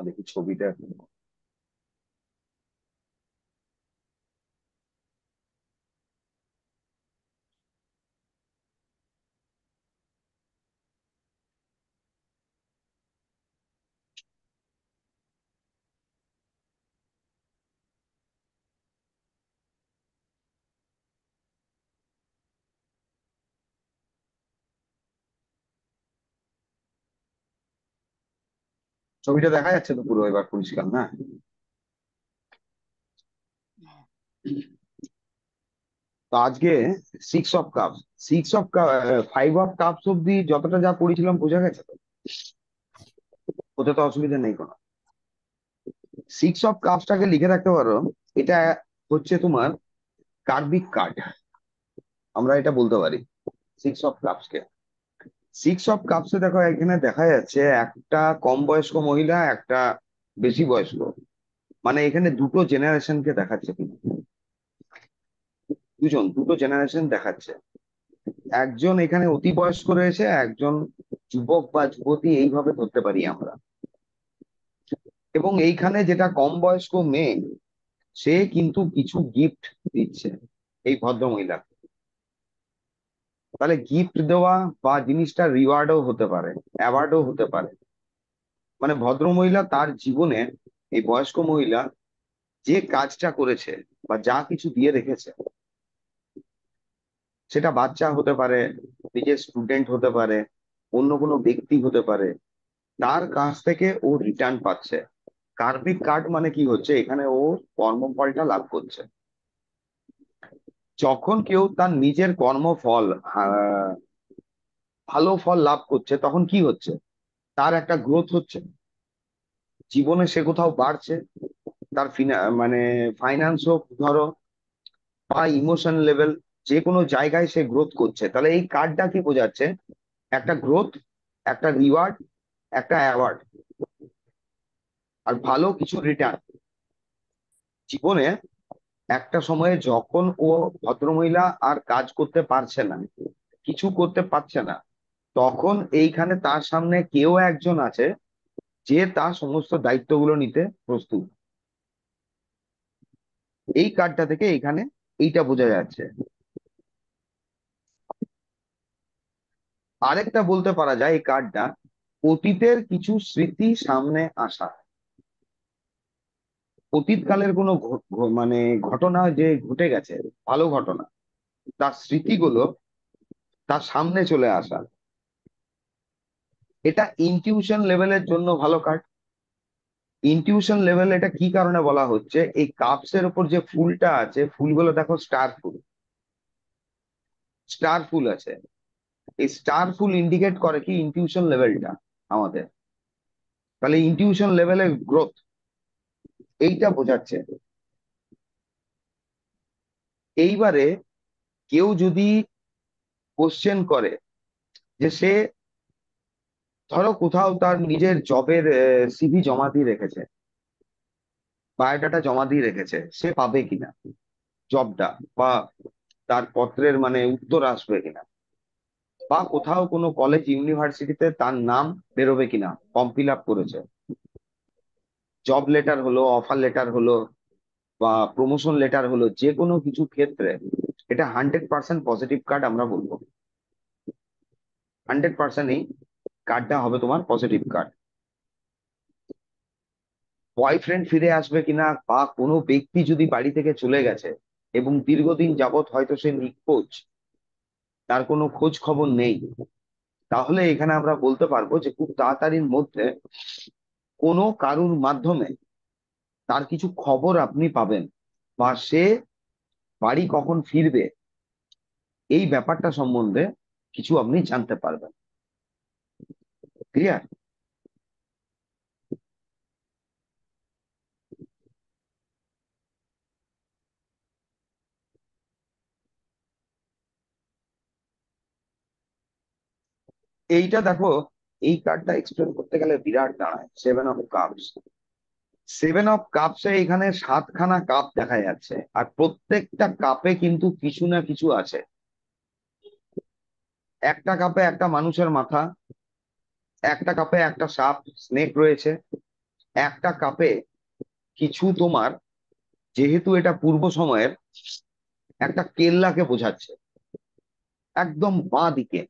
দেখি ছবিটা। ছবিটা দেখা যাচ্ছে তো পুরো এবার পরিষ্কার না? তো আজকে six of cups, six of five of cups অব্দি যতটা যা পড়েছিলাম বোঝা গেছে তো, ওতে তো অসুবিধা নেই কোনো। সিক্স অফ কাপসটাকে লিখে রাখতে পারো, এটা হচ্ছে তোমার কার্বিক কার্ড, আমরা এটা বলতে পারি six of cups K. Six of Kapse দেখো এখানে দেখা যাচ্ছে একটা কম বয়স্ক মহিলা, একটা বেশি বয়স্ক, মানে এখানে দুটো জেনারেশনকে দেখাচ্ছে কিন্তু, দুটো জেনারেশন দেখাচ্ছে। একজন এখানে অতি বয়স্ক রয়েছে, একজন যুবক বা যুবতী এইভাবে ধরতে পারি আমরা। এবং এইখানে যেটা কম বয়স্ক মেয়ে, সে কিন্তু কিছু গিফট দিচ্ছে এই ভদ্রমহিলা। তাহলে গিফট দেওয়া বা জিনিসটা রিওয়ার্ডও হতে পারে, অ্যাওয়ার্ডও হতে পারে। মানে ভদ্রমহিলা তার জীবনে, এই বয়স্ক মহিলা যে কাজটা করেছে বা যা কিছু দিয়ে রেখেছে, সেটা বাচ্চা হতে পারে, নিজের স্টুডেন্ট হতে পারে, অন্য কোনো ব্যক্তি হতে পারে, তার কাছ থেকে ও রিটার্ন পাচ্ছে। কার্বিক কার্ড মানে কি হচ্ছে, এখানে ও কর্মফলটা লাভ করছে। যখন কেউ তার নিজের কর্মফল, আহ, ভালো ফল লাভ করছে, তখন কি হচ্ছে, তার একটা গ্রোথ হচ্ছে জীবনে, সে কোথাও বাড়ছে। তার মানে ফাইন্যান্স হোক ধরো, বা ইমোশন লেভেল, যে কোনো জায়গায় সে গ্রোথ করছে। তাহলে এই কার্ডটা কি বোঝাচ্ছে, একটা গ্রোথ, একটা রিওয়ার্ড, একটা অ্যাওয়ার্ড, আর ভালো কিছু রিটার্ন জীবনে। একটা সময়ে যখন ও, ভদ্রমহিলা আর কাজ করতে পারছে না, কিছু করতে পারছে না, তখন এইখানে তার সামনে কেউ একজন আছে যে তার সমস্ত দায়িত্বগুলো নিতে প্রস্তুত। এই কার্ডটা থেকে এখানে এইটা বোঝা যাচ্ছে। আরেকটা বলতে পারা যায় এই কার্ডটা অতীতের কিছু স্মৃতি সামনে আসা। অতীতকালের কোনো মানে ঘটনা যে ঘটে গেছে, ভালো ঘটনা, তার স্মৃতিগুলো তার সামনে চলে আসা। এটা ইনটিউশন লেভেলের জন্য ভালো কার্ড। ইনটিউশন লেভেল এটা কি কারণে বলা হচ্ছে, এই কাপস এর উপর যে ফুলটা আছে, ফুলগুলো দেখো স্টার ফুল, স্টার ফুল আছে। এই স্টার ফুল ইন্ডিকেট করে কি, ইনটিউশন লেভেলটা আমাদের। তাহলে ইনটিউশন লেভেলের গ্রোথ এইটা বোঝাচ্ছে। এইবারে কেউ যদি কোশ্চেন করে যে সে, ধরো কোথাও তার নিজের জবের সিভি জমা দিয়ে রেখেছে, বায়োডাটা জমা দিয়ে রেখেছে, সে পাবে কিনা জবটা, বা তার পত্রের মানে উত্তর আসবে কিনা, বা কোথাও কোনো কলেজ ইউনিভার্সিটিতে তার নাম বেরোবে কিনা, ফর্ম ফিল আপ করেছে, জব লেটার হলো, অফার লেটার হলো, বা প্রমোশন লেটার হলো, যে কোনো কিছু ক্ষেত্রে এটা 100% পজিটিভ কার্ড আমরা বলবো। 100% এই কার্ডটা হবে তোমার পজিটিভ কার্ড। বয়ফ্রেন্ড ফিরে আসবে কিনা, বা কোনো ব্যক্তি যদি বাড়ি থেকে চলে গেছে এবং দীর্ঘদিন যাবত হয়তো সে নিখোঁজ, তার কোনো খোঁজ খবর নেই, তাহলে এখানে আমরা বলতে পারবো যে খুব তাড়াতাড়ির মধ্যে কোনো কারুর মাধ্যমে তার কিছু খবর আপনি পাবেন, বা সে বাড়ি কখন ফিরবে, এই ব্যাপারটা সম্বন্ধে কিছু আপনি জানতে পারবেন। ক্লিয়ার? এইটা দেখো, এই কার্ডটা এক্সপ্লেন করতে গেলে বিরাট দাঁড়ায়, seven of cups. Seven of Kapse এখানে 7খানা কাপ দেখা যাচ্ছে, আর প্রত্যেকটা কাপে কিন্তু কিছু না কিছু আছে। একটা কাপে একটা মানুষের মাথা, একটা কাপে একটা সাপ স্নেক রয়েছে, একটা কাপে কিছু তোমার, যেহেতু এটা পূর্ব সময়ের, একটা কেল্লাকে বোঝাচ্ছে। একদম বাঁ দিকে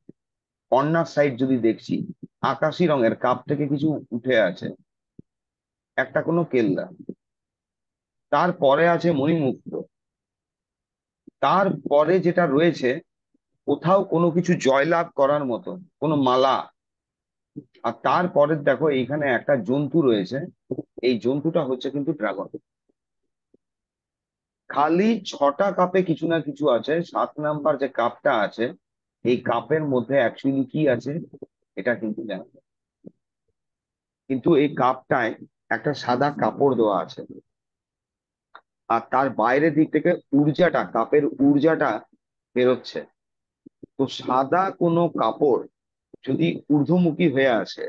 কর্নার সাইড যদি দেখছি, আকাশি রঙের কাপ থেকে কিছু উঠে আছে, একটা কোনো কেল্লা। তারপরে আছে মণিমুক্ত। তারপরে যেটা রয়েছে, কোথাও কোনো কিছু জয়লাভ করার মতো কোনো মালা। আর তারপরে দেখো এইখানে একটা জন্তু রয়েছে, এই জন্তুটা হচ্ছে কিন্তু ড্রাগন। খালি 6টা কাপে কিছু না কিছু আছে। 7 নাম্বার যে কাপটা আছে, এই কাপের মধ্যে অ্যাকচুয়ালি কি আছে এটা কিন্তু জানা যায়। কিন্তু এই কাপটায় একটা সাদা কাপড় দেওয়া আছে, আর তার বাইরের দিক থেকে ঊর্জাটা, কাপের ঊর্জাটা বেরোচ্ছে। তো সাদা কোনো কাপড় যদি ঊর্ধ্বমুখী হয়ে আসে,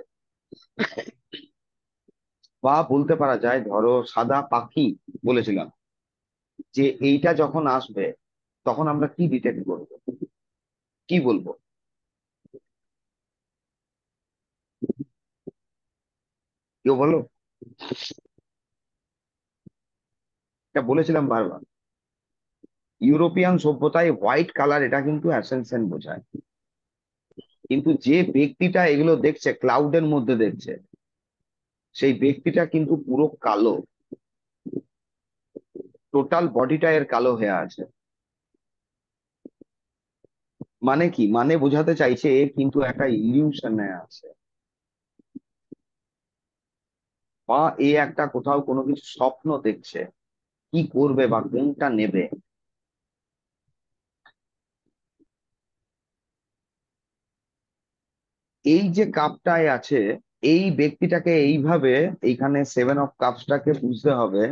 বা বলতে পারা যায় ধরো সাদা পাখি বলেছিলাম, যে এইটা যখন আসবে তখন আমরা কি ডিটেক্ট করবো, কি বলবো? কেউ বলো। এটা বলেছিলাম বারবার, ইউরোপিয়ান সভ্যতায় হোয়াইট কালার এটা কিন্তু অ্যাসেনশন বোঝায়। কিন্তু যে ব্যক্তিটা এগুলো দেখছে, ক্লাউডের মধ্যে দেখছে, সেই ব্যক্তিটা কিন্তু পুরো কালো, টোটাল বডিটা এর কালো হয়ে আছে। মানে কি, মানে বোঝাতে চাইছে এ কিন্তু একটা ইলিউশনে আছে, বা এ একটা কোথাও কোনো কিছু স্বপ্ন দেখছে, কি করবে বা কোনটা নেবে। এই যে কাপটায় আছে, এই ব্যক্তিটাকে এইভাবে, এইখানে সেভেন অফ কাপসটাকে বুঝতে হবে,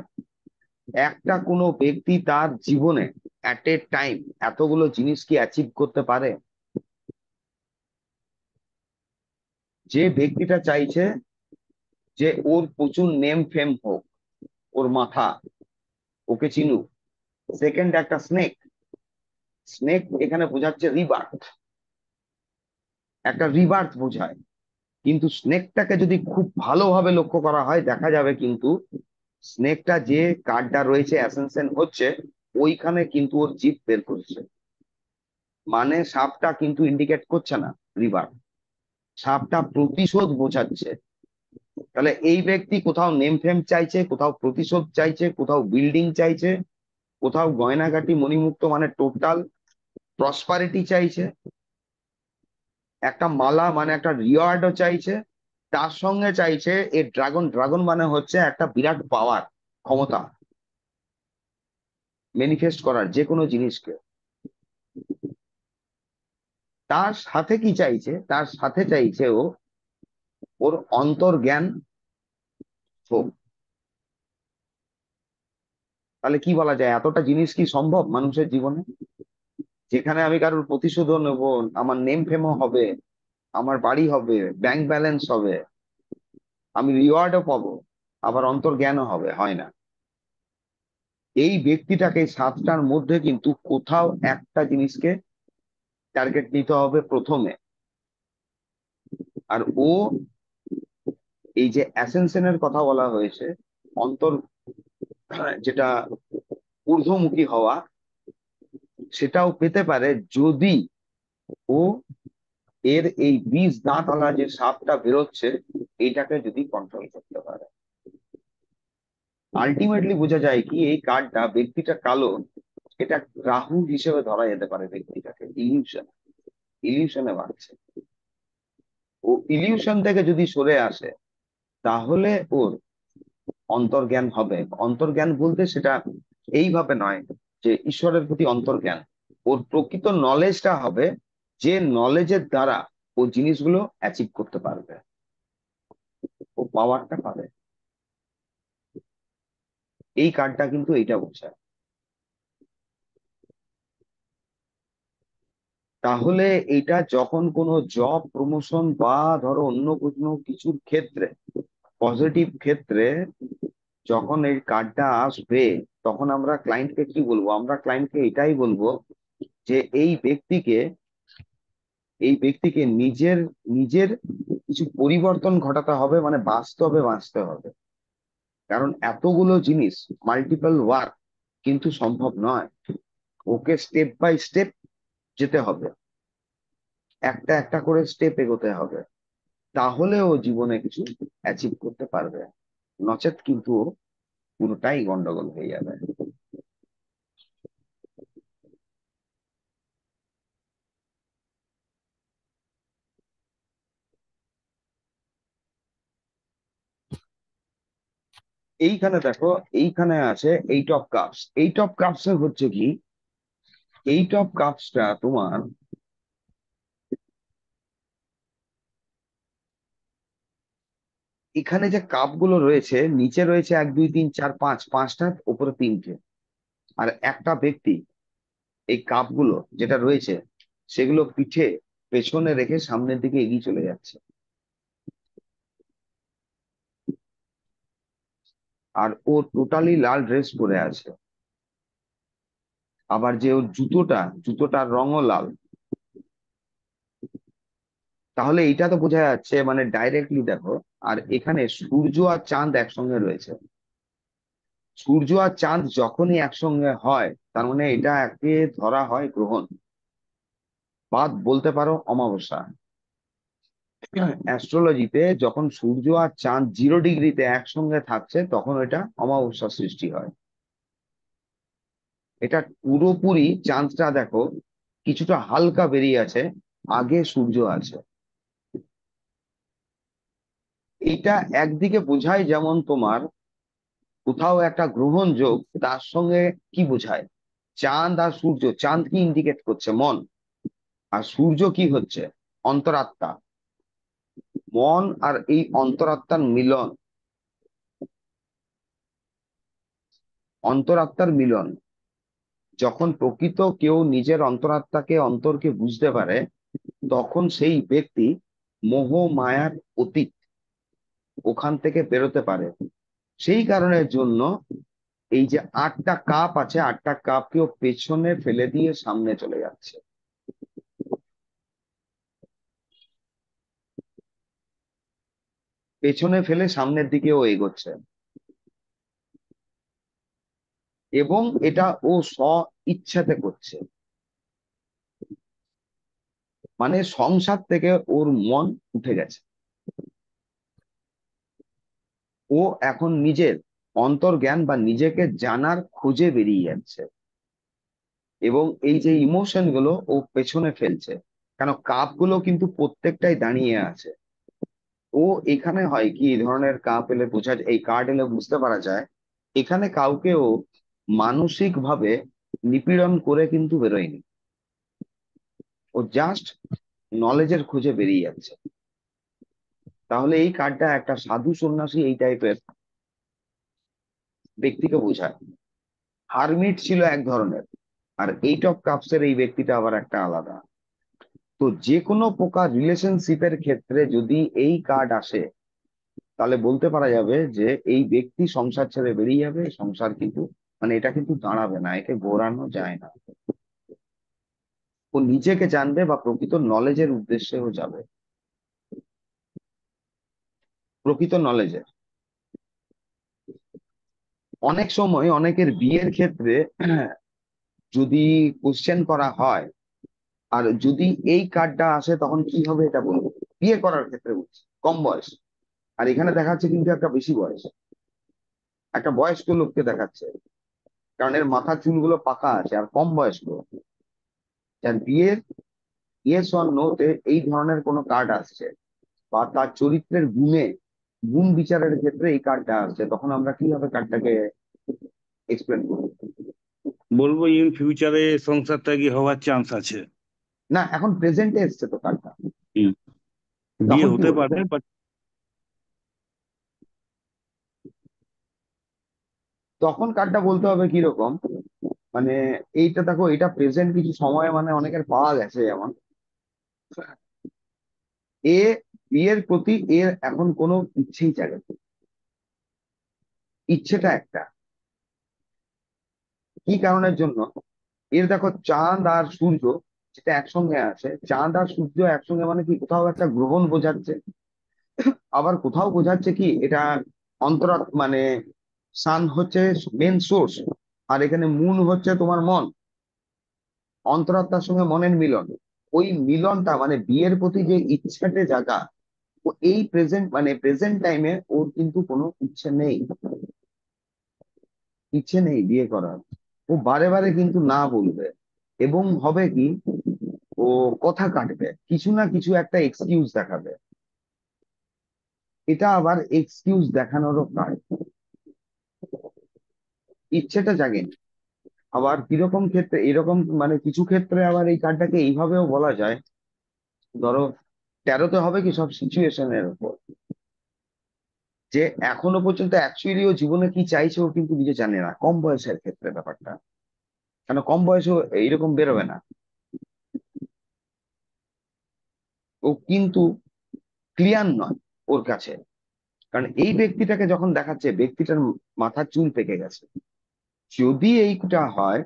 একটা কোনো ব্যক্তি তার জীবনে অ্যাট এ টাইম এতগুলো জিনিস কি অ্যাচিভ করতে পারে? যে ব্যক্তিটা চাইছে যে ওর প্রচুর নেম ফেম হোক, ওর মাথা, ওকে চিনুক। সেকেন্ড একটা স্নেক, স্নেক এখানে বোঝাচ্ছে রিবার্থ, একটা রিবার্থ বোঝায়। কিন্তু স্নেকটাকে যদি খুব ভালোভাবে লক্ষ্য করা হয়, দেখা যাবে কিন্তু স্নেকটা যে কার্ডটা রয়েছে অ্যাসেনশন হচ্ছে, ওইখানে কিন্তু ওর জিভ বের করছে। মানে সাপটা কিন্তু ইন্ডিকেট করছে না রিবার্থ, সাপটা প্রতিশোধ বোঝাচ্ছে। তাহলে এই ব্যক্তি কোথাও নেম ফেম চাইছে, কোথাও প্রতিশোধ চাইছে, কোথাও বিল্ডিং চাইছে, কোথাও গয়নাগাটি মণিমুক্ত মানে টোটাল প্রসপারিটি চাইছে, একটা মালা মানে একটা রিওয়ার্ডও চাইছে। তার সঙ্গে চাইছে এই ড্রাগন, ড্রাগন মানে হচ্ছে একটা বিরাট পাওয়ার, ক্ষমতা ম্যানিফেস্ট করার যে কোনো জিনিসকে। তার সাথে কি চাইছে, তার সাথে চাইছে ও ওর অন্তর্জ্ঞান হোক। তাহলে কি বলা যায়, এতটা জিনিস কি সম্ভব মানুষের জীবনে, যেখানে আমি কারোর প্রতিশোধও নেব, আমার নেম ফেমও হবে, আমার বাড়ি হবে, ব্যাংক ব্যালেন্স হবে, আমি রিওয়ার্ডও পাবো, আবার অন্তর্জ্ঞানও হবে? হয় না। এই ব্যক্তিটাকে 7টার মধ্যে কিন্তু কোথাও একটা জিনিসকে টার্গেট নিতে হবে প্রথমে। আর ও, এই যে অ্যাসেনশনের কথা বলা হয়েছে, অন্তর, যেটা ঊর্ধ্বমুখী হওয়া, সেটাও পেতে পারে যদি ও এর এই বীজ দাঁতওয়ালা যে সাপটা বেরোচ্ছে, এইটাকে যদি কন্ট্রোল করতে পারে। আলটিমেটলি বোঝা যায় কি, এই কার্ডটা, ব্যক্তিটা কালো, এটা রাহু হিসেবে ধরা যেতে পারে ব্যক্তিটাকে, ইলিউশন, ইলিউশনে বাঁচছে। ও ইলিউশন থেকে যদি সরে আসে, তাহলে ওর অন্তর্জ্ঞান হবে। অন্তর্জ্ঞান বলতে সেটা এইভাবে নয় যে ঈশ্বরের প্রতি অন্তর্জ্ঞান, ওর প্রকৃত নলেজটা হবে, যে নলেজের দ্বারা ও জিনিসগুলো অ্যাচিভ করতে পারবে, ও পাওয়ারটা পাবে। এই কার্ডটা কিন্তু এইটা বোঝায়। তাহলে এটা যখন কোনো জব প্রমোশন বা ধরো অন্য কোনো কিছুর ক্ষেত্রে, পজিটিভ ক্ষেত্রে যখন এই কার্ডটা আসবে, তখন আমরা ক্লায়েন্টকে কি বলবো? আমরা ক্লায়েন্টকে এটাই বলবো যে এই ব্যক্তিকে নিজের নিজের কিছু পরিবর্তন ঘটাতে হবে, মানে বাস্তবে বাঁচতে হবে। কারণ এতগুলো জিনিস, মাল্টিপল ওয়ার্ক কিন্তু সম্ভব নয়। ওকে স্টেপ বাই স্টেপ যেতে হবে, একটা একটা করে স্টেপ এগোতে হবে। তাহলে ও জীবনে কিছু অ্যাচিভ করতে পারবে, নচেত কিন্তু ও পুরোটাই গন্ডগোল হয়ে যাবে। এইখানে দেখো, এইখানে আছে eight of cups. Eight of cups এ হচ্ছে কি, এইট অফ কাপসটা তোমার, এখানে যে কাপ গুলো রয়েছে, নিচে রয়েছে 1 2 3 4 5, পাঁচটার উপরে তিনটে, আর একটা ব্যক্তি এই কাপ গুলো যেটা রয়েছে সেগুলো পিঠে পেছনে রেখে সামনের দিকে এগিয়ে চলে যাচ্ছে। আর ও টোটালি লাল ড্রেস পরে আছে। আবার যে ওর জুতোটার রঙও লাল। তাহলে এইটা তো বোঝা যাচ্ছে, মানে ডাইরেক্টলি দেখো। আর এখানে সূর্য আর চাঁদ একসঙ্গে রয়েছে। সূর্য আর চাঁদ যখনই একসঙ্গে হয়, তার মানে এটা একে ধরা হয় গ্রহণ, বা বলতে পারো অমাবস্যা। অ্যাস্ট্রোলজিতে যখন সূর্য আর চাঁদ 0 ডিগ্রিতে একসঙ্গে থাকছে, তখন এটা অমাবস্যা সৃষ্টি হয়। এটা পুরোপুরি, চাঁদটা দেখো কিছুটা হালকা বেরিয়ে আছে, আগে সূর্য আছে। এটা একদিকে বোঝায় যেমন তোমার কোথাও একটা গ্রহণ যোগ, তার সঙ্গে কি বোঝায়? চাঁদ আর সূর্য, চাঁদ কি ইন্ডিকেট করছে? মন। আর সূর্য কি হচ্ছে? অন্তরাত্মা। মন আর এই অন্তরাত্মার মিলন, অন্তরাত্মার মিলন। যখন প্রকৃত কেউ নিজের অন্তরাত্মাকে, অন্তরকে বুঝতে পারে, তখন সেই ব্যক্তি মোহ মায়ার অতীত, ওখান থেকে বেরোতে পারে। সেই কারণের জন্য এই যে 8টা কাপ আছে, 8টা কাপকেও পেছনে ফেলে দিয়ে সামনে চলে যাচ্ছে। পেছনে ফেলে সামনের দিকে ও এগোচ্ছে। এবং এটা ও স্ব ইচ্ছাতে করছে। মানে সংসার থেকে ওর মন উঠে গেছে। ও এখন নিজের অন্তর্জ্ঞান বা নিজেকে জানার খোঁজে বেরিয়ে যাচ্ছে। এবং এই যে ইমোশন গুলো ও পেছনে ফেলছে, কেন কাপ গুলো কিন্তু প্রত্যেকটাই দাঁড়িয়ে আছে। ও এখানে হয় কি, এই ধরনের কাপ এলে বোঝা এই কার্ড এলে বুঝতে পারা যায়, এখানে কাউকেও মানসিক ভাবে নিপীড়ন করে কিন্তু বেরোয়নি। ও জাস্ট নলেজের খোঁজে বেরিয়ে যাচ্ছে। তাহলে এই কার্ডটা একটা সাধু সন্ন্যাসী এই টাইপের ব্যক্তিকে বোঝায়। হারমিট ছিল এক ধরনের, আর এইট অফ কাপস এর এই ব্যক্তিটা আবার একটা আলাদা। তো যে কোনো প্রকার রিলেশনশিপের ক্ষেত্রে যদি এই কার্ড আসে, তাহলে বলতে পারা যাবে যে এই ব্যক্তি সংসার ছেড়ে বেরিয়ে যাবে। সংসার কিন্তু, মানে এটা কিন্তু দাঁড়াবে না, একে ঘোরানো যায় না। ও নিজেকে জানবে বা প্রকৃত নলেজের উদ্দেশ্যেও যাবে। প্রকৃত নলেজের অনেক সময় অনেকের বিয়ের ক্ষেত্রে যদি কোশ্চেন করা হয়, আর যদি এই কার্ডটা আসে, তখন কি হবে এটা বলবো। বিয়ে করার ক্ষেত্রে বলছি, কম বয়স। আর এখানে দেখাচ্ছে কিন্তু একটা বেশি বয়স, একটা বয়স্ক লোককে দেখাচ্ছে। কারণ এর মাথার চুলগুলো পাকা আছে, আর কম বয়স্ক। যার বিয়ের ইয়েস অর নো তে এই ধরনের কোনো কার্ড আসছে, বা তার চরিত্রের গুণ বিচারের ক্ষেত্রে এই কার্ডটা আসছে, তখন আমরা কিভাবে কার্ডটাকে এক্সপ্লেন করবো? বলবো ইন ফিউচারে সংসারটা কি হওয়ার চান্স আছে। না, এখন প্রেজেন্টে এসছে তো কার্ডটা। হুম। বিয়ে তখন কি হতে বলবো? পারে বাট তখন কার্ডটা বলতে হবে কি রকম, মানে এইটা দেখো, এটা প্রেজেন্ট কিছু সময় মানে অনেকের পাওয়া গেছে। যেমন এ বিয়ের প্রতি এর এখন কোনো ইচ্ছেই জাগে না। ইচ্ছেটা একটা, কি কারণের জন্য? এর দেখো চাঁদ আর সূর্য যেটা একসঙ্গে আছে, চাঁদ আর সূর্য একসঙ্গে মানে কি, কোথাও একটা গ্রহণ বোঝাচ্ছে, আবার কোথাও বোঝাচ্ছে কি এটা অন্তরাত্মা, মানে সান হচ্ছে মেন সোর্স, আর এখানে মুন হচ্ছে তোমার মন, অন্তরাত্মার সঙ্গে মনের মিলন। ওই মিলনটা মানে বিয়ের প্রতি যে ইচ্ছাটে জায়গা, ও এই প্রেজেন্ট মানে প্রেজেন্ট টাইমে ওর কিন্তু কোনো ইচ্ছে নেই, ইচ্ছে নেই বিয়ে করার। ও বারে বারে কিন্তু না বলবে, এবং হবে কি, ও কথা কাটবে, কিছু না কিছু একটা এক্সকিউজ দেখাবে। এটা আবার এক্সকিউজ দেখানোরও কাজ, ইচ্ছেটা জাগেনি। আবার কিরকম ক্ষেত্রে এরকম, মানে কিছু ক্ষেত্রে আবার এই কার্ডটাকে এইভাবেও বলা যায়, ধরো তেরোতে হবে কি সব সিচুয়েশনের উপর, যে এখনো পর্যন্ত অ্যাকচুয়ালি ও জীবনে কি চাইছে ও কিন্তু নিজে জানে না, কম বয়সের ক্ষেত্রে ব্যাপারটা, কেন কম বয়সে ও এইরকম বেরোবে না, ও কিন্তু ক্লিয়ার নয় ওর কাছে। কারণ এই ব্যক্তিটাকে যখন দেখাচ্ছে, ব্যক্তিটার মাথার চুল পেকে গেছে, যদি এইটা হয়,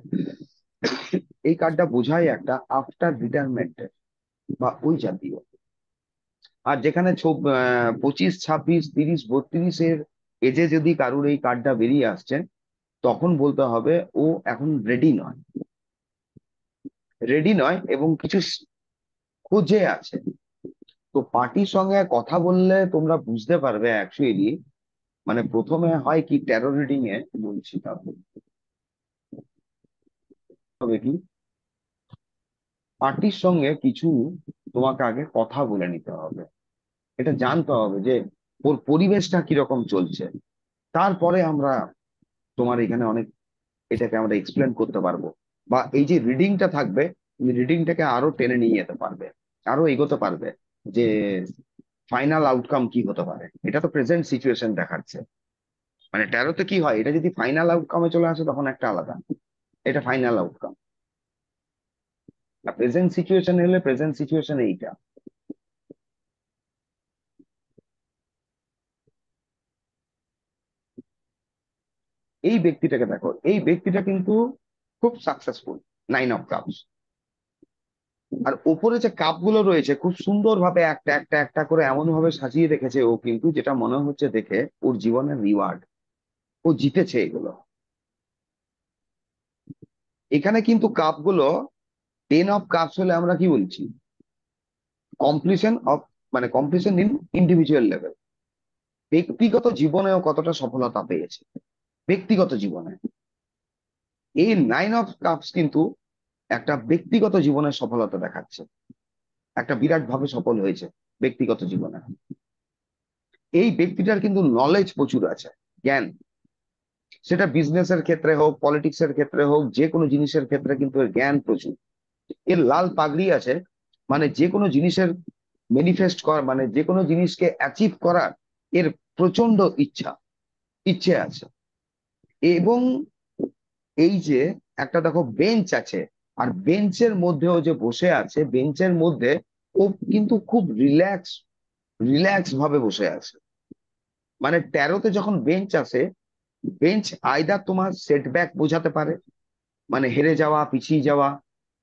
এই কার্ডটা বোঝায় একটা আফটার রিটায়ারমেন্ট বা ওই জাতীয়। আর যেখানে 25, 26, 30, 32 এর এজে যদি কারুর এই কার্ডটা বেরিয়ে আসছে, তখন বলতে হবে ও এখন রেডি নয়, রেডি নয় এবং কিছু খোঁজে আছে। তো পার্টির সঙ্গে কথা বললে তোমরা বুঝতে পারবে অ্যাকচুয়ালি, মানে প্রথমে হয় কি ট্যারো রিডিং এ বলছি, তাহলে হবে কি, পার্টির সঙ্গে কিছু তোমাকে আগে কথা বলে নিতে হবে, এটা জানতে হবে যে ওর পরিবেশটা কিরকম চলছে, তারপরে আমরা তোমার এখানে অনেক এটাকে আমরা এক্সপ্লেন করতে পারবো, বা এই যে রিডিংটা থাকবে, তুমি রিডিংটাকে আরো টেনে নিয়ে যেতে পারবে, আরো এগোতে পারবে, যে ফাইনাল আউটকাম কি হতে পারে। এটা তো প্রেজেন্ট সিচুয়েশন দেখাচ্ছে, মানে ট্যারোতে কি হয়, এটা যদি ফাইনাল আউটকামে চলে আসে তখন একটা আলাদা, এটা ফাইনাল আউটকাম। আর প্রেজেন্ট সিচুয়েশন হলে প্রেজেন্ট সিচুয়েশন এইটা। এই ব্যক্তিটাকে দেখো, এই ব্যক্তিটা কিন্তু খুব সাকসেসফুল, 9 অফ কাপস। আর ওপরে যে কাপ গুলো রয়েছে খুব সুন্দর ভাবে একটা একটা একটা করে এমন ভাবে সাজিয়ে রেখেছে ও, কিন্তু যেটা মনে হচ্ছে দেখে ওর জীবনের রিওয়ার্ড, ও জিতেছে এগুলো। এখানে কিন্তু কাপ গুলো 10 অফ কাপস হলে আমরা কি বলছি, কমপ্লিশন অফ, মানে কমপ্লিশন ইন ইন্ডিভিজুয়াল লেভেল, ব্যক্তিগত জীবনেও কতটা সফলতা পেয়েছে, ব্যক্তিগত জীবনে। এই 9 অফ কাপস কিন্তু একটা ব্যক্তিগত জীবনের সফলতা দেখাচ্ছে, একটা বিরাট ভাবে সফল হয়েছে ব্যক্তিগত জীবনে। এই ব্যক্তিটার কিন্তু নলেজ প্রচুর আছে, জ্ঞান, সেটা বিজনেসের ক্ষেত্রে হোক, পলিটিক্সের ক্ষেত্রে হোক, যে কোনো জিনিসের ক্ষেত্রে কিন্তু এর জ্ঞান প্রচুর। এর লাল পাগড়ি আছে, মানে যে কোনো জিনিসের ম্যানিফেস্ট করা, মানে যে কোনো জিনিসকে অ্যাচিভ করার এর প্রচন্ড ইচ্ছে আছে। এবং এই যে একটা দেখো বেঞ্চ আছে, আর বেঞ্চের মধ্যেও যে বসে আছে, বেঞ্চের মধ্যে ও কিন্তু খুব রিল্যাক্স, রিল্যাক্স ভাবে বসে আছে। মানে ট্যারোতে যখন বেঞ্চ আসে, বেঞ্চ আইদার তোমার সেটব্যাক বোঝাতে পারে, মানে হেরে যাওয়া, পিছিয়ে যাওয়া,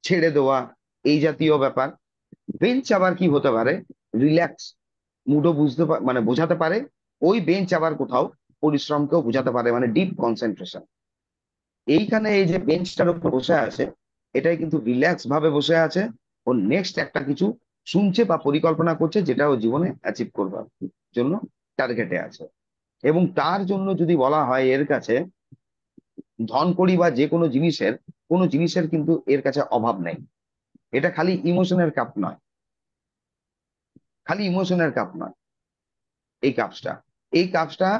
ছেড়ে দেওয়া, এই জাতীয় ব্যাপার। বেঞ্চ আবার কি হতে পারে, রিল্যাক্স মুডও মানে বোঝাতে পারে। ওই বেঞ্চ আবার কোথাও পরিশ্রমকেও বোঝাতে পারে, মানে ডিপ কনসেন্ট্রেশন। এইখানে এই যে বেঞ্চটার উপর বসে আছে, এটাই কিন্তু রিল্যাক্স ভাবে বসে আছে। ও নেক্সট একটা কিছু শুনছে বা পরিকল্পনা করছে, যেটা ও জীবনে অ্যাচিভ করবার জন্য টার্গেটে আছে। এবং তার জন্য যদি বলা হয় এর কাছে ধন কড়ি বা যে কোনো জিনিসের, কোনো জিনিসের কিন্তু এর কাছে অভাব নেই। এটা খালি ইমোশনের কাপ নয়, খালি ইমোশনের কাপ নয়। এই কাপসটা, এই কাপসটা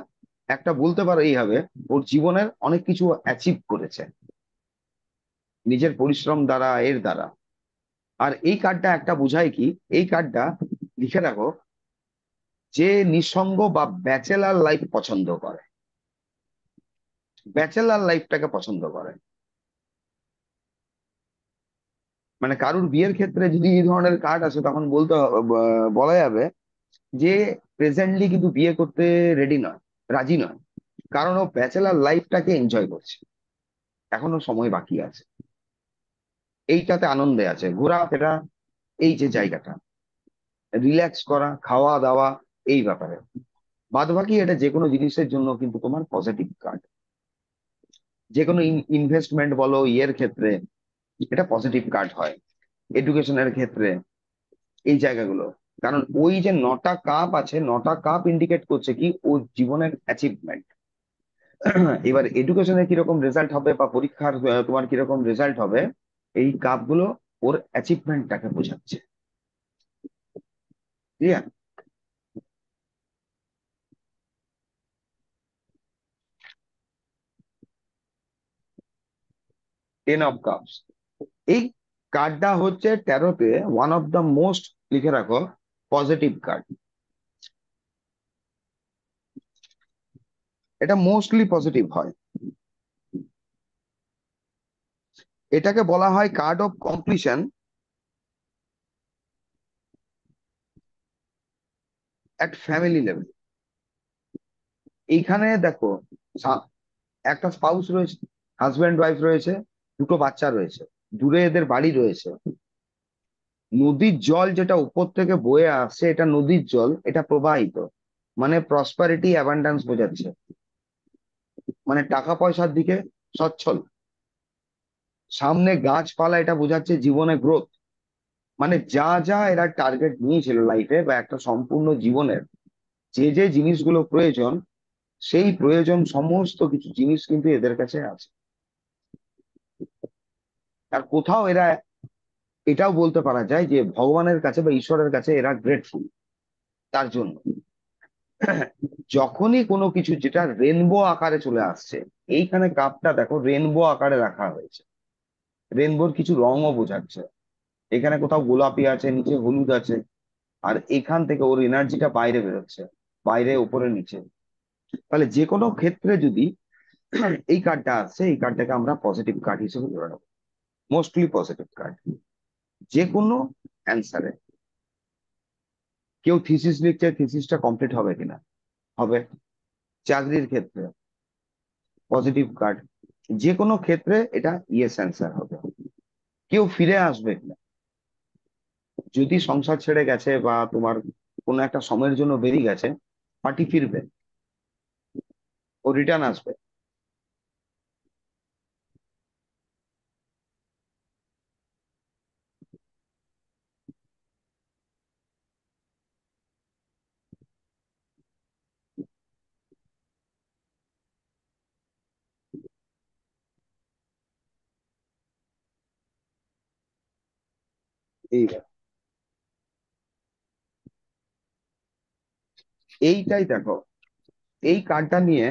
একটা বলতে পারো এইভাবে, ওর জীবনের অনেক কিছু অ্যাচিভ করেছে নিজের পরিশ্রম দ্বারা, এর দ্বারা। আর এই কার্ডটা একটা বোঝায় কি, এই কার্ডটা লিখে রাখো, যে নিঃসঙ্গ বা ব্যাচেলার লাইফ পছন্দ করে, ব্যাচেলার লাইফটাকে পছন্দ করে। মানে কারুর বিয়ের ক্ষেত্রে যদি এই ধরনের কার্ড আসে, তখন বলা যাবে যে প্রেজেন্টলি কিন্তু বিয়ে করতে রেডি নয়, রাজি নয়। কারণ ও ব্যাচেলার লাইফটাকে এনজয় করছে, এখনো সময় বাকি আছে, এইটাতে আনন্দে আছে, ঘোরাফেরা, এই যে জায়গাটা, রিল্যাক্স করা, খাওয়া দাওয়া, এই ব্যাপারে। বাদ বাকি এটা যে কোনো জিনিসের জন্য কিন্তু তোমার পজিটিভ কার্ড। যে কোনো ইনভেস্টমেন্ট বলো, ইয়ের ক্ষেত্রে এটা পজিটিভ কার্ড হয়, এডুকেশনের ক্ষেত্রে, এই জায়গাগুলো। কারণ ওই যে নটা কাপ আছে, নটা কাপ ইন্ডিকেট করছে কি ওর জীবনের অ্যাচিভমেন্ট। এবার এডুকেশনে কিরকম রেজাল্ট হবে বা পরীক্ষার তোমার কিরকম রেজাল্ট হবে, এই কাপগুলো ওর অ্যাচিভমেন্টটাকে বোঝাচ্ছে। ক্লিয়ার? 10 অফ কাপস, এই কার্ডটা হচ্ছে ট্যারোতে ওয়ান অফ দ্য মোস্ট, লিখে রাখো, পজিটিভ কার্ড। এটা মোস্টলি পজিটিভ হয়। এটাকে বলা হয় card of completion at family level. এইখানে দেখো, সা- একটা স্পাউস রয়েছে, হাজব্যান্ড ওয়াইফ রয়েছে, দুটো বাচ্চা রয়েছে, দূরে এদের বাড়ি রয়েছে। নদীর জল যেটা উপর থেকে বয়ে আসছে, এটা নদীর জল, এটা প্রবাহিত, মানে প্রসপারিটি অ্যাবান্ডান্স বোঝাচ্ছে, মানে টাকা পয়সার দিকে সচ্ছল। সামনে গাছপালা, এটা বোঝাচ্ছে জীবনে গ্রোথ। মানে যা যা এরা টার্গেট নিয়েছিল লাইফে বা একটা সম্পূর্ণ জীবনের, যে যে জিনিসগুলো প্রয়োজন, সেই প্রয়োজন সমস্ত কিছু জিনিস কিন্তু এদের কাছে আছে। আর কোথাও এরা, এটাও বলতে পারা যায় যে ভগবানের কাছে বা ঈশ্বরের কাছে এরা গ্রেটফুল তার জন্য। যখনই কোনো কিছু যেটা রেনবো আকারে চলে আসছে, এইখানে কাপটা দেখো রেনবো আকারে রাখা হয়েছে, রেনবোর কিছু রঙও বোঝাচ্ছে। এখানে কোথাও গোলাপি আছে, নিচে হলুদ আছে, আর এখান থেকে ওর এনার্জিটা বাইরে বেরোচ্ছে, বাইরে উপরে নিচে। তাহলে যে কোনো ক্ষেত্রে যদি এই কার্ডটা আসছে, এই কার্ডটাকে আমরা পজিটিভ কার্ড হিসেবে ধরে নেবো, মোস্টলি পজিটিভ কার্ড। যে কোনো অ্যান্সারে, কেউ থিসিস লিখছে, থিসিসটা কমপ্লিট হবে কিনা, হবে। চাকরির ক্ষেত্রে পজিটিভ কার্ড, যে কোনো ক্ষেত্রে এটা ইয়েস অ্যান্সার হবে। কেউ ফিরে আসবে কিনা, যদি সংসার ছেড়ে গেছে বা তোমার কোনো একটা সময়ের জন্য বেরিয়ে গেছে, পার্টি ফিরবে, ও রিটার্ন আসবে। এই এইটাই দেখো, এই কার্ডটা নিয়ে,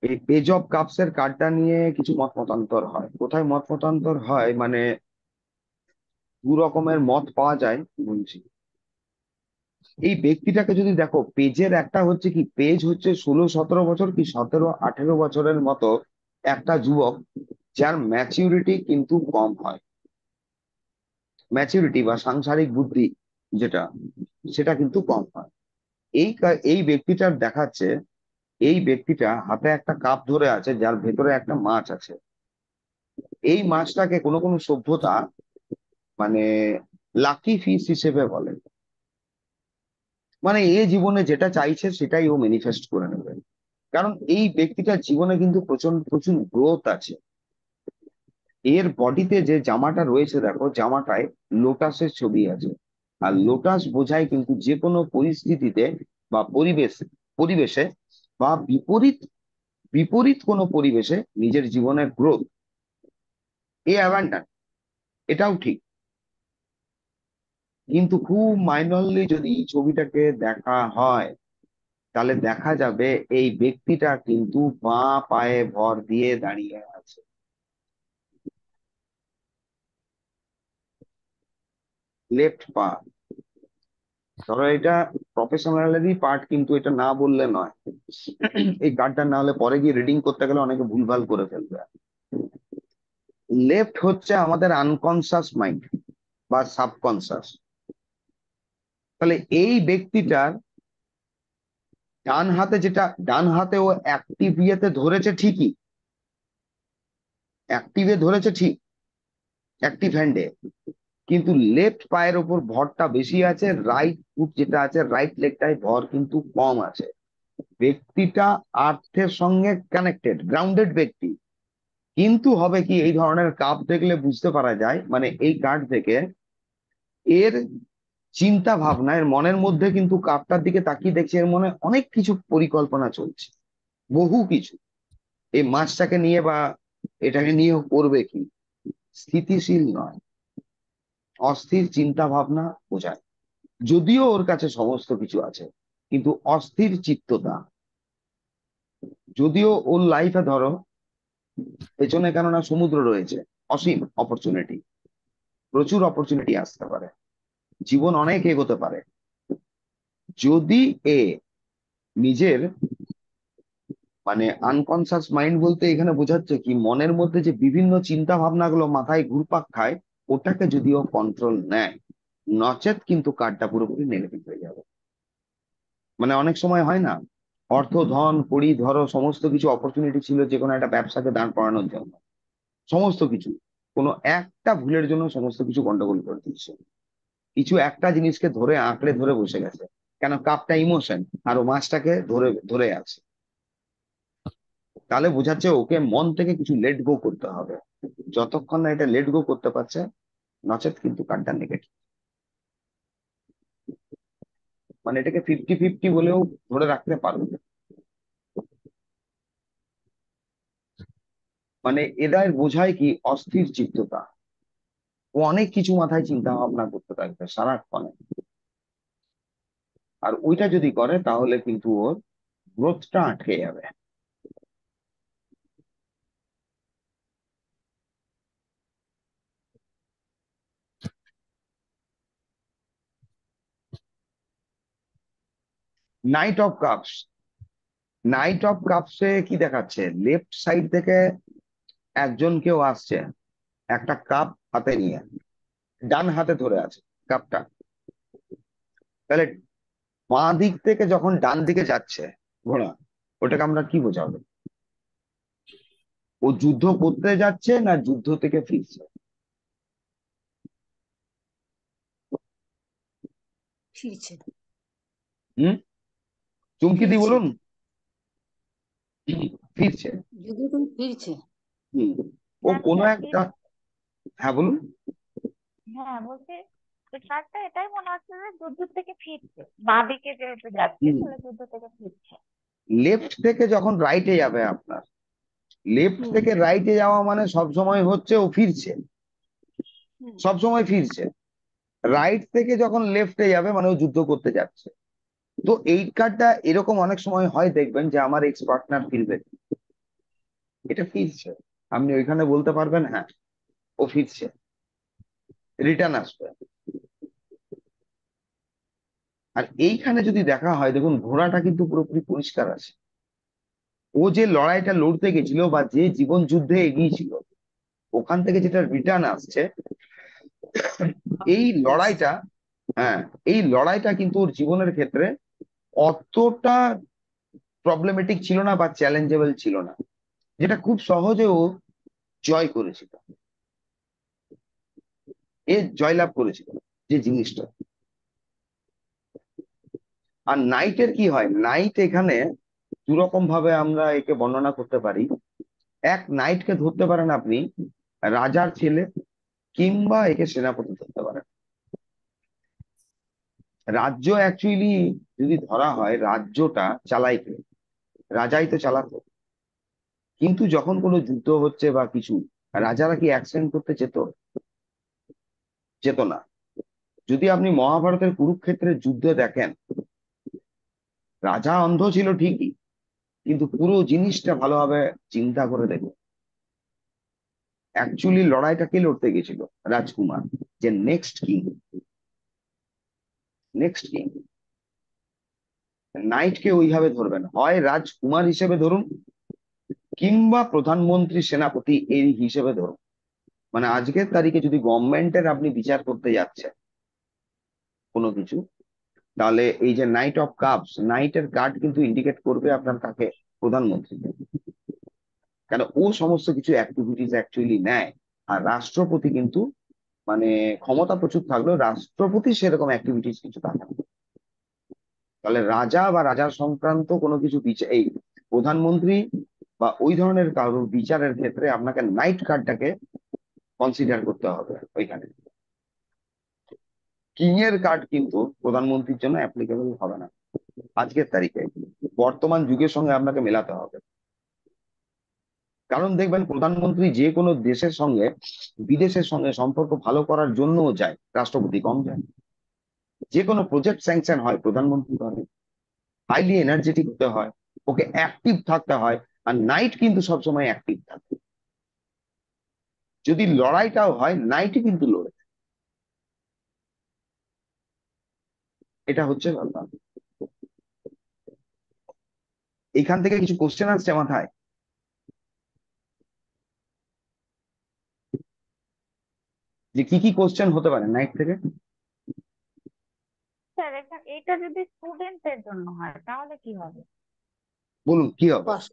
এই পেজ অফ কাপস এর কার্ডটা নিয়ে কিছু মত মতান্তর হয়। কোথায় মত মতান্তর হয় মানে, দু রকমের মত পাওয়া যায়, বলছি। এই ব্যক্তিটাকে যদি দেখো, পেজের একটা হচ্ছে কি, পেজ হচ্ছে 16-17 বছর কি 17-18 বছরের মতো একটা যুবক, যার ম্যাচিউরিটি কিন্তু কম হয়, ম্যাচিউরিটি বা সাংসারিক বুদ্ধি যেটা, সেটা কিন্তু কম হয়। এই ব্যক্তিটার দেখাচ্ছে, এই ব্যক্তিটা হাতে একটা কাপ ধরে আছে, যার ভেতরে একটা মাছ আছে। এই মাছটাকে কোনো কোনো সভ্যতা মানে লাকি ফিশ হিসেবে বলে। মানে এ জীবনে যেটা চাইছে সেটাই ও ম্যানিফেস্ট করে নেবে। কারণ এই ব্যক্তিটার জীবনে কিন্তু প্রচন্ড প্রচুর গ্রোথ আছে। এর বডিতে যে জামাটা রয়েছে দেখো, জামাটায় লোটাসের ছবি আছে। আর লোটাস বোঝায় কিন্তু যে কোনো পরিস্থিতিতে বা পরিবেশে বা বিপরীত বিপরীত কোনো পরিবেশে নিজের জীবনের গ্রোথ, এ অ্যাবান্ডান্ট, এটাও ঠিক। কিন্তু খুব মাইনরলি যদি এই ছবিটাকে দেখা হয়, তাহলে দেখা যাবে এই ব্যক্তিটা কিন্তু বাঁ পায়ে ভর দিয়ে দাঁড়িয়ে আছে, লেফট পা। ধরো এটা প্রফেশনালেরই পার্ট, কিন্তু এটা না বললে নয়। এই কার্ডটা না হলে পরে গিয়ে রিডিং করতে গেলে অনেকে ভুলভাল করে ফেলবে। লেফট হচ্ছে আমাদের আনকনসাস মাইন্ড বা সাবকনসাস। তাহলে এই ব্যক্তিটার ডান হাতে ও অ্যাক্টিভ ইয়েতে ধরেছে ঠিকই, অ্যাক্টিভে ধরেছে ঠিক, অ্যাক্টিভ হ্যান্ডে, কিন্তু লেফট পায়ের ওপর ভরটা বেশি আছে, রাইট ফুট যেটা আছে, রাইট লেগটায় ভর কিন্তু কম আছে। ব্যক্তিটা আর্থের সঙ্গে কানেক্টেড, গ্রাউন্ডেড ব্যক্তি। কিন্তু হবে কি, এই ধরনের কাপ দেখলে বুঝতে পারা যায়, মানে এই কার্ড থেকে এর চিন্তা ভাবনা, এর মনের মধ্যে কিন্তু কাপটার দিকে তাকিয়ে দেখছে, এর মনে অনেক কিছু পরিকল্পনা চলছে, বহু কিছু, এই মাছটাকে নিয়ে বা এটাকে নিয়ে করবে কি। স্থিতিশীল নয়, অস্থির চিন্তা ভাবনা বোঝায়। যদিও ওর কাছে সমস্ত কিছু আছে, কিন্তু অস্থির চিত্ততা। যদিও ওর লাইফে ধরো পেছনে কেননা সমুদ্র রয়েছে, অসীম অপরচুনিটি, প্রচুর অপরচুনিটি আসতে পারে, জীবন অনেক এগোতে পারে, যদি এ নিজের মানে আনকনসাস মাইন্ড বলতে এখানে বোঝাচ্ছে কি, মনের মধ্যে যে বিভিন্ন চিন্তা ভাবনাগুলো মাথায় ঘুরপাক খায়, ওটাকে যদিও কন্ট্রোল নেয়, নচেত কিন্তু কার্ডটা পুরোপুরি নেগেটিভ হয়ে যাবে। মানে অনেক সময় হয় না, অর্থ ধন কড়ি ধরো সমস্ত কিছু অপরচুনিটি ছিল যে কোনো একটা ব্যবসাকে দাঁড় করানোর জন্য, সমস্ত কিছু, কোনো একটা ভুলের জন্য সমস্ত কিছু গন্ডগোল করে দিচ্ছে, কিছু একটা জিনিসকে ধরে আঁকড়ে ধরে বসে গেছে। কেন, কাপটা ইমোশন, আর ও মাছটাকে ধরে ধরে আছে। তাহলে বোঝাচ্ছে ওকে মন থেকে কিছু লেট গো করতে হবে, যতক্ষণ না এটা লেট গো করতে পারছে, নচেত কিন্তু কার্ডটা নেগেটিভ। মানে এটাকে 50-50 বলেও ধরে রাখতে পারবে। মানে এদের বোঝায় কি, অস্থির চিত্ততা, ও অনেক কিছু মাথায় চিন্তা ভাবনা করতে থাকবে সারাক্ষণে। আর ওইটা যদি করে তাহলে কিন্তু ওর গ্রোথটা আটকে যাবে। Night of cups, night of Kapse কি দেখাচ্ছে, লেফট সাইড থেকে একজন কেউ আসছে, একটা কাপ হাতে নিয়ে, ডান হাতে ধরে আছে কাপটা। তাহলে বাঁ দিক থেকে যখন ডান দিকে যাচ্ছে ঘোড়া, ওটাকে আমরা কি বোঝাবো, ও যুদ্ধ করতে যাচ্ছে না যুদ্ধ থেকে ফিরছে? ফিরছে। হুম, চুমকি দি ফিরছে। বলুন। ফিরছে। যুদ্ধ থেকে ফিরছে। হুম, ও হ্যাঁ কোনো স্যার একটা, ফিরছে। হ্যাঁ বলুন। হ্যাঁ বলছি, এই কার্ডটা এটাই মনে হচ্ছে যে যুদ্ধ থেকে ফিরছে, বাঁদিকে যেহেতু যাচ্ছে হুম, তাহলে যুদ্ধ থেকে ফিরছে। লেফট থেকে যখন রাইটে যাবে আপনার, লেফট হুম থেকে রাইটে যাওয়া মানে সব সময় হচ্ছে ও ফিরছে, হুম। সব সময় ফিরছে। রাইট থেকে যখন লেফটে যাবে মানে ও যুদ্ধ করতে যাচ্ছে। তো এই কার্ডটা এরকম অনেক সময় হয়, দেখবেন যে আমার এক্স পার্টনার ফিরবে, এটা ফিরছে, আপনি ওইখানে বলতে পারবেন হ্যাঁ ও ফিরছে, রিটার্ন আসবে। আর এইখানে যদি দেখা হয়, দেখুন ঘোড়াটা কিন্তু পুরোপুরি পরিষ্কার আছে, ও যে লড়াইটা লড়তে গেছিল বা যে জীবন যুদ্ধে এগিয়েছিল, ওখান থেকে যেটা রিটার্ন আসছে, এই ফিরে আসছে। লড়াইটা, হ্যাঁ, এই লড়াইটা কিন্তু ওর জীবনের ক্ষেত্রে অতটা প্রবলেমেটিক ছিল না বা চ্যালেঞ্জেবল ছিল না, যেটা খুব সহজে ও জয় করেছিল, এ জয়লাভ করেছিল যে জিনিসটা। আর নাইটের কি হয়, নাইট এখানে দু রকম ভাবে আমরা একে বর্ণনা করতে পারি। এক, নাইটকে ধরতে পারেন আপনি রাজার ছেলে, কিংবা একে সেনাপতি ধরতে পারেন। রাজ্য অ্যাকচুয়ালি যদি ধরা হয়, রাজ্যটা চালাই কে, রাজাই তো চালাতো। কিন্তু যখন কোনো যুদ্ধ হচ্ছে বা কিছু, রাজারা কি অ্যাকশন করতে যেত? যেত না। যদি আপনি মহাভারতের কুরুক্ষেত্রের যুদ্ধ দেখেন, রাজা অন্ধ ছিল ঠিকই, কিন্তু পুরো জিনিসটা ভালোভাবে চিন্তা করে দেখুন, অ্যাকচুয়ালি লড়াইটা কে লড়তে গেছিল? রাজকুমার, যে নেক্সট কিং, নেক্সট কিং। নাইটকে ওইভাবে ধরবেন, হয় রাজকুমার হিসেবে ধরুন, কিংবা প্রধানমন্ত্রী সেনাপতি এই হিসেবে ধরুন। মানে আজকের তারিখে যদি গভর্নমেন্টের আপনি বিচার করতে যাচ্ছেন কোনো কিছু, তাহলে এই যে নাইট অফ কাপস, নাইটের কার্ড কিন্তু ইন্ডিকেট করবে আপনার কাকে, প্রধানমন্ত্রীকে। কেন ও সমস্ত কিছু অ্যাক্টিভিটিস অ্যাকচুয়ালি নেয়। আর রাষ্ট্রপতি কিন্তু মানে ক্ষমতা প্রচুর থাকলেও রাষ্ট্রপতি সেরকম অ্যাক্টিভিটিস কিছু থাকে না। তাহলে রাজা বা রাজার সংক্রান্ত কোনো কিছু বিচার, এই প্রধানমন্ত্রী বা ওই ধরনের কারোর বিচারের ক্ষেত্রে আপনাকে নাইট কার্ডটাকে কনসিডার করতে হবে ওইখানে। কিং এর কার্ড কিন্তু প্রধানমন্ত্রীর জন্য অ্যাপ্লিকেবল হবে না আজকের তারিখে, বর্তমান যুগের সঙ্গে আপনাকে মেলাতে হবে। কারণ দেখবেন প্রধানমন্ত্রী যে কোনো দেশের সঙ্গে, বিদেশের সঙ্গে সম্পর্ক ভালো করার জন্যও যায়, রাষ্ট্রপতি কম যায়। যে কোনো প্রজেক্ট স্যাংশন হয় প্রধানমন্ত্রী করে। হাইলি এনার্জেটিক হতে হয়, ওকে অ্যাক্টিভ থাকতে হয়। আর নাইট কিন্তু সবসময় অ্যাক্টিভ থাকে। যদি লড়াইটাও হয় নাইটই কিন্তু লড়ে। এটা হচ্ছে ব্যাপার। এখান থেকে কিছু কোশ্চেন আসছে মাথায়, যে কি কি কোশ্চেন হতে পারে নাইট থেকে। স্যার এটা যদি স্টুডেন্টদের জন্য হয় তাহলে কি হবে? বলুন কি হবে। পাস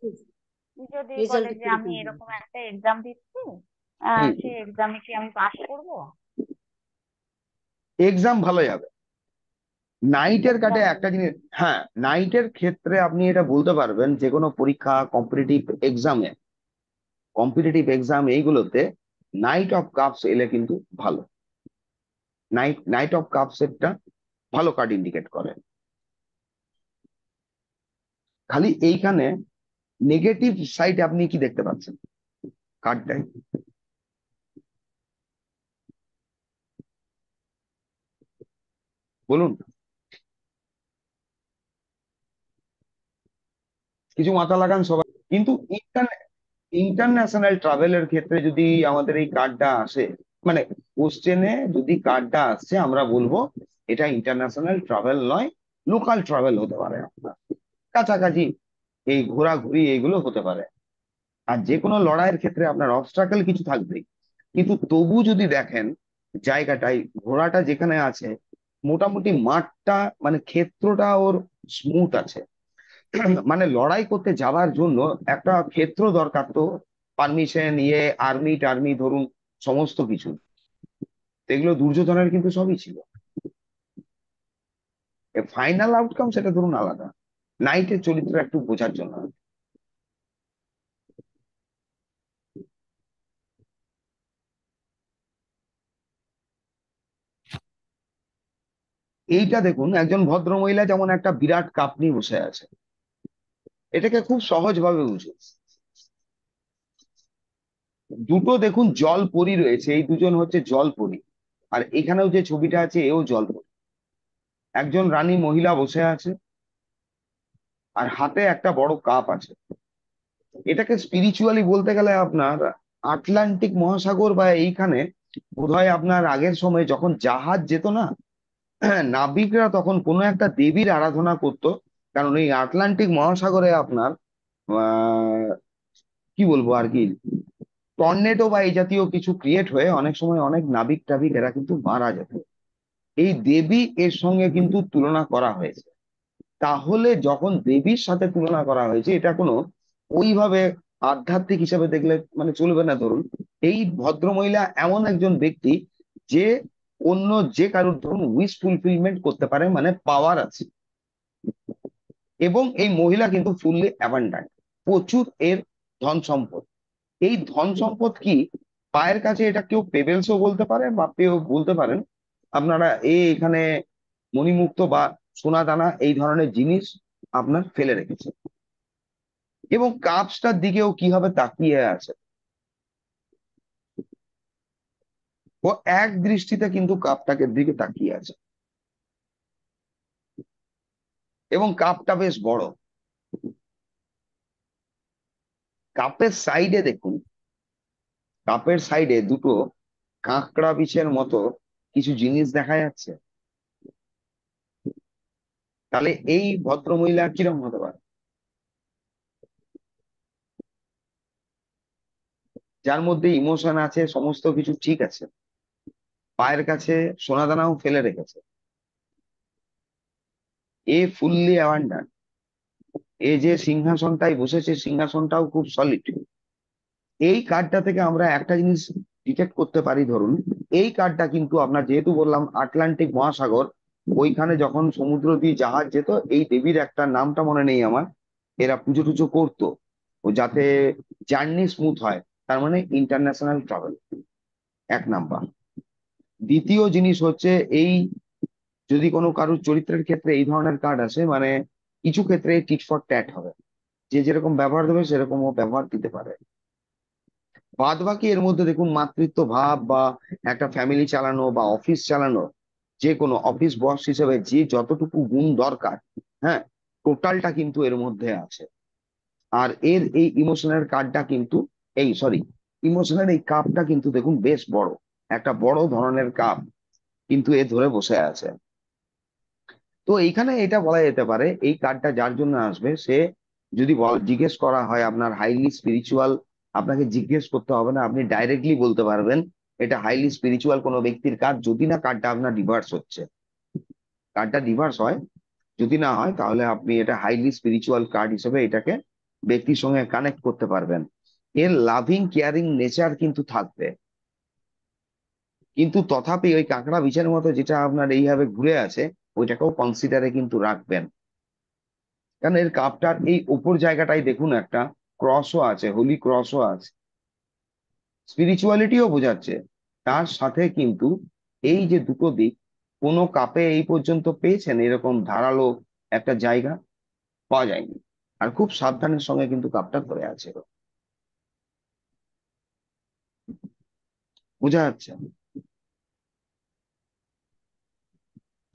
যদি বলে রেজাল্ট যে আমি কিরকম হবে? এরকম একটা এক্সাম দিচ্ছি, হুম, সেই এক্সামে কি আমি পাশ করবো? এক্সাম ভালো যাবে। নাইটের কাটে এক্সাম একটা জিনিস, হ্যাঁ, নাইটের ক্ষেত্রে আপনি এটা বলতে পারবেন যে কোনো পরীক্ষা, কম্পিটিটিভ এক্সাম এইগুলোতে নাইট অফ কাপস এলে কিন্তু ভালো। নাইট অফ কাপস একটা ভালো কার্ড ইন্ডিকেট করে। খালি এইখানে নেগেটিভ সাইড আপনি কি দেখতে পাচ্ছেন কার্ডটায়? বলুন, কিছু মাথা লাগান সবাই। কিন্তু ইন্টারন্যাশনাল ট্রাভেলের ক্ষেত্রে যদি আমাদের এই কার্ডটা আসে, মানে কোশ্চেনে যদি কার্ডটা আসছে, আমরা বলবো এটা ইন্টারন্যাশনাল ট্রাভেল নয়, লোকাল ট্রাভেল হতে পারে আপনার কাছাকাছি, এই ঘোরাঘুরি এইগুলো হতে পারে। আর যে কোনো লড়াইয়ের ক্ষেত্রে আপনার অবস্ট্রাকল কিছু থাকবেই। কিন্তু তবু যদি দেখেন জায়গাটাই, ঘোড়াটা যেখানে আছে মোটামুটি মাঠটা মানে ক্ষেত্রটা ওর স্মুথ আছে। মানে লড়াই করতে যাওয়ার জন্য একটা ক্ষেত্র দরকার তো, পারমিশন, আর্মি টার্মি ধরুন, সমস্ত কিছু। তো এগুলো দুর্যোধনের কিন্তু সবই ছিল। ফাইনাল আউটকাম সেটা ধরুন আলাদা, নাইটের চরিত্র একটু বোঝার জন্য। এইটা দেখুন, একজন ভদ্র মহিলা যেমন একটা বিরাট কাপ নিয়ে বসে আছে, এটাকে খুব সহজ ভাবে বুঝুন। দুটো দেখুন জল পরী রয়েছে, এই দুজন হচ্ছে জল পরী। আর এখানেও যে ছবিটা আছে এও জল পরী। একজন রানী মহিলা বসে আছে, আর হাতে একটা বড় কাপ আছে। এটাকে স্পিরিচুয়ালি বলতে গেলে আপনার আটলান্টিক মহাসাগর বা এইখানে বোধহয় আপনার আগের সময় যখন জাহাজ যেত না, নাবিকরা তখন কোনো একটা দেবীর আরাধনা করত। কারণ এই আটলান্টিক মহাসাগরে আপনার আহ কি বলবো আর কি, টর্নেডো বা এই জাতীয় কিছু ক্রিয়েট হয়ে অনেক সময় অনেক নাবিক টাবিক এরা কিন্তু মারা যেত। এই দেবী এর সঙ্গে কিন্তু তুলনা করা হয়েছে। তাহলে যখন দেবীর সাথে তুলনা করা হয়েছে, এটা কোনো ওইভাবে আধ্যাত্মিক হিসাবে দেখলে মানে চলবে না। ধরুন এই ভদ্রমহিলা এমন একজন ব্যক্তি যে অন্য যে কারোর ধরুন উইশ ফুলফিলমেন্ট করতে পারে, মানে পাওয়ার আছে। এবং এই মহিলা কিন্তু ফুললি অ্যাবান্ডান্ট, প্রচুর এর ধন সম্পদ। এই ধন সম্পদ কি পায়ের কাছে, এটা কেউ পেবেলসও বলতে পারে বা কেউ বলতে পারেন আপনারা এখানে মণিমুক্ত বা সোনা দানা এই ধরনের জিনিস আপনার ফেলে রেখেছে। এবং কাপসটার দিকেও কিভাবে তাকিয়ে আছে, ও এক দৃষ্টিতে কিন্তু কাপটাকে দিকে তাকিয়ে আছে। এবং কাপটা বেশ বড়। কাপের সাইডে দেখুন, কাপের সাইডে দুটো কাঁকড়া বিছের মতো কিছু জিনিস দেখা যাচ্ছে। তাহলে এই ভদ্রমহিলা কিরকম হতে পারে, যার মধ্যে ইমোশন আছে, সমস্ত কিছু ঠিক আছে, পায়ের কাছে সোনাদানাও ফেলে রেখেছে। এ ফুললি অ্যাবান্ডান। এ যে সিংহাসনটাই বসেছে, সিংহাসনটাও খুব সলিড। এই কার্ডটা থেকে আমরা একটা জিনিস ডিটেক্ট করতে পারি। ধরুন, এই কার্ডটা কিন্তু আপনার, যেহেতু বললাম আটলান্টিক মহাসাগর, ওইখানে যখন সমুদ্র দিয়ে জাহাজ যেত, এই দেবীর একটা নামটা মনে নেই আমার, এরা পুজো টুজো করতো ও যাতে জার্নি স্মুথ হয়। তার মানে ইন্টারন্যাশনাল ট্রাভেল, এক নাম্বার। দ্বিতীয় জিনিস হচ্ছে, এই যদি কোনো কারোর চরিত্রের ক্ষেত্রে এই ধরনের কার্ড আসে, মানে কিছু ক্ষেত্রে টিট ফর ট্যাট হবে, যে যেরকম ব্যবহার দেবে সেরকম ও ব্যবহার দিতে পারে। বাদ বাকি এর মধ্যে দেখুন, মাতৃত্ব ভাব বা একটা ফ্যামিলি চালানো বা অফিস চালানো, যে কোনো অফিস বস হিসেবে যে যতটুকু গুণ দরকার, হ্যাঁ, টোটালটা কিন্তু এর মধ্যে আছে। আর এর এই ইমোশনের কার্ডটা কিন্তু, এই সরি, ইমোশনের এই কাপটা কিন্তু দেখুন বেশ বড়, একটা বড় ধরনের কাপ কিন্তু এ ধরে বসে আছে। তো এইখানে এটা বলা যেতে পারে, এই কার্ডটা যার জন্য আসবে, সে যদি জিজ্ঞেস করা হয় আপনার হাইলি স্পিরিচুয়াল, আপনাকে জিজ্ঞেস করতে হবে না, আপনি ডাইরেক্টলি বলতে পারবেন এটা হাইলি স্পিরিচুয়াল কোনো ব্যক্তির কার্ড, যদি না কার্ডটা আপনার রিভার্স হচ্ছে। কার্ডটা রিভার্স হয়, যদি না হয়, তাহলে আপনি এটা হাইলি স্পিরিচুয়াল কার্ড হিসেবে এটাকে ব্যক্তির সঙ্গে কানেক্ট করতে পারবেন। এর লাভিং কেয়ারিং নেচার কিন্তু থাকবে, কিন্তু তথাপি ওই কাঁকড়া বিছের মতো যেটা আপনার এইভাবে ঘুরে আছে, ওইটাকেও কনসিডারে কিন্তু রাখবেন। কারণ এর কাপটার এই উপর জায়গাটাই দেখুন একটা ক্রসও আছে, হোলি ক্রসও আছে, স্পিরিচুয়ালিটিও বোঝাচ্ছে। তার সাথে কিন্তু এই যে দুটো দিক, কোনো কাপে এই পর্যন্ত পেয়েছেন এরকম ধারালো একটা জায়গা? পাওয়া যায়নি। আর খুব সাবধানের সঙ্গে কিন্তু কাপটা ধরে আছে, বোঝা যাচ্ছে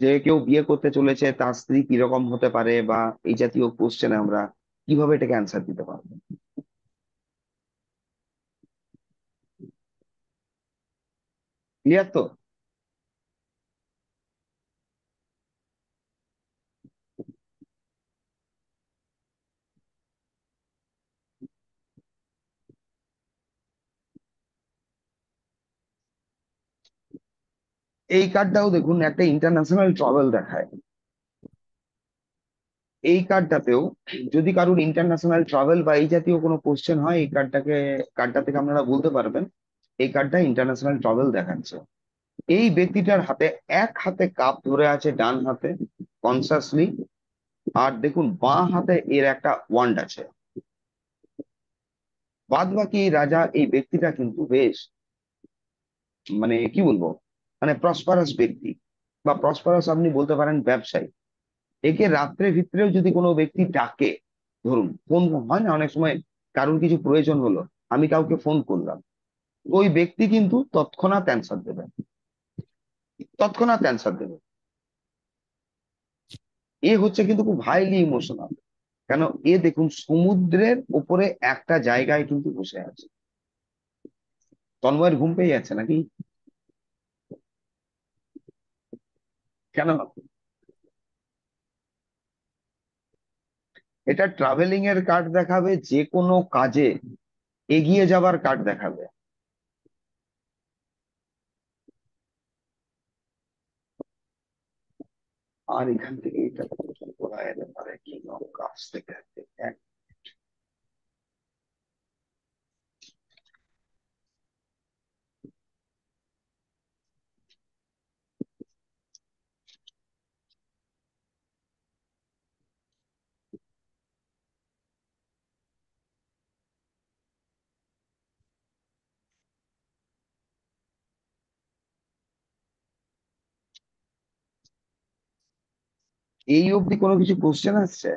যে কেউ বিয়ে করতে চলেছে, তার স্ত্রী কিরকম হতে পারে, বা এই জাতীয় কোশ্চেনে আমরা কিভাবে এটাকে অ্যান্সার দিতে পারবো। ক্লিয়ার তো? এই কার্ডটাও দেখুন একটা ইন্টারন্যাশনাল ট্রাভেল দেখায়। এই কার্ডটাতেও যদি কারোর ইন্টারন্যাশনাল ট্রাভেল বা এই জাতীয় কোনো কোশ্চেন হয়, এই কার্ডটা থেকে আপনারা বলতে পারবেন এই কার্ডটা ইন্টারন্যাশনাল ট্রাভেল দেখাচ্ছে। এই ব্যক্তিটার হাতে এক হাতে কাপ ধরে আছে, ডান হাতে কনসাসলি, আর দেখুন বাঁ হাতে এর একটা ওয়ান্ড আছে। বাদ বাকি রাজা, এই ব্যক্তিটা কিন্তু বেশ, মানে কি বলবো, মানে প্রসপারাস ব্যক্তি, বা প্রসপারাস আপনি বলতে পারেন ব্যবসায়ী। একে রাত্রে ভিতরেও যদি কোনো ব্যক্তি ডাকে, ধরুন ফোন হয় না অনেক সময়, কারোর কিছু প্রয়োজন হলো, আমি কাউকে ফোন করলাম, ওই ব্যক্তি কিন্তু তৎক্ষণাৎ অ্যান্সার দেবে, তৎক্ষণাৎ অ্যান্সার দেবে। এ হচ্ছে কিন্তু খুব হাইলি ইমোশনাল। কেন, এ দেখুন সমুদ্রের উপরে একটা জায়গায় কিন্তু বসে আছে। তন্ময়ের ঘুম পেয়ে যাচ্ছে নাকি? কেন? এটা ট্রাভেলিং এর কার্ড দেখাবে, যে কোনো কাজে এগিয়ে যাবার কার্ড দেখাবে। আর এখান থেকে এটা করা যেতে পারে কি, কাছ থেকে এই অবধি কোনো কিছু কোশ্চেন আসছে?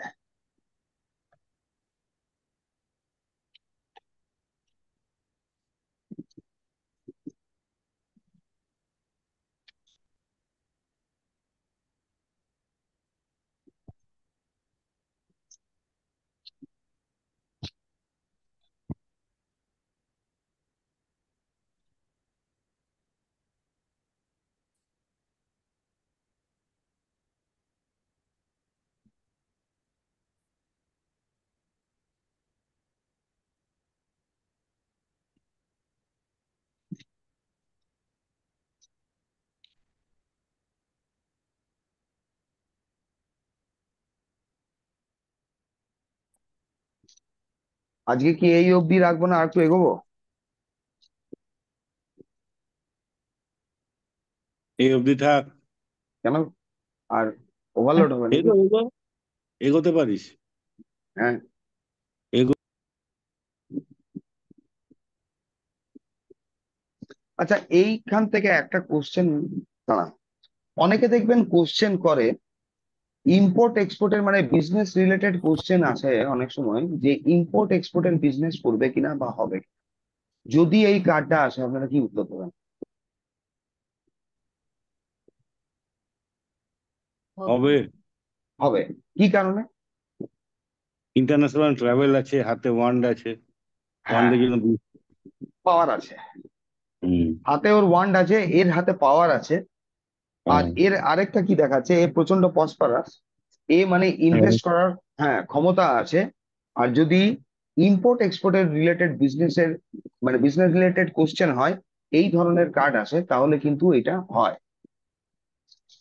আজকে কি এই অবধি রাখবো না আর একটু এগোবো? এই অবধি থাক। কেন? আর হ্যাঁ, ওভারলোড হবে নাকি? এগো এগো, এগোতে পারিস। হ্যাঁ। এগো। আচ্ছা, এইখান থেকে একটা কোশ্চেন দাঁড়া। অনেকে দেখবেন কোশ্চেন করে ইম্পোর্ট এক্সপোর্টের, মানে বিজনেস রিলেটেড কোশ্চেন আছে অনেক সময়, যে ইম্পোর্ট এক্সপোর্টের বিজনেস করবে কিনা বা হবে কিনা। যদি এই কার্ডটা আসে আপনারা কি উত্তর দেবেন? হবে। হবে। হবে। কি কারণে? ইন্টারন্যাশনাল ট্রাভেল আছে, হাতে ওয়ান্ড আছে। হ্যাঁ, ওয়ান্ডের জন্য পাওয়ার আছে। হুম। হাতে ওর ওয়ান্ড আছে, এর হাতে পাওয়ার আছে। আর হ্যাঁ। এর আরেকটা কি দেখাচ্ছে, এ প্রচন্ড প্রসপারাস। এ মানে হ্যাঁ। ইনভেস্ট করার, হ্যাঁ, ক্ষমতা আছে। আর যদি ইম্পোর্ট এক্সপোর্টের রিলেটেড বিজনেসের, মানে বিজনেস রিলেটেড কোশ্চেন হয়, এই ধরনের কার্ড আসে, তাহলে কিন্তু এটা হয়।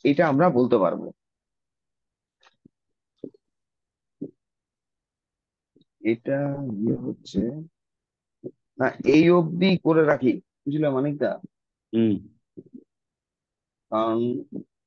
এটা আমরা বলতে পারবো। এটা ইয়ে হচ্ছে না, এই অবধি করে রাখি, বুঝলে মানিকদা? হুম। কারণ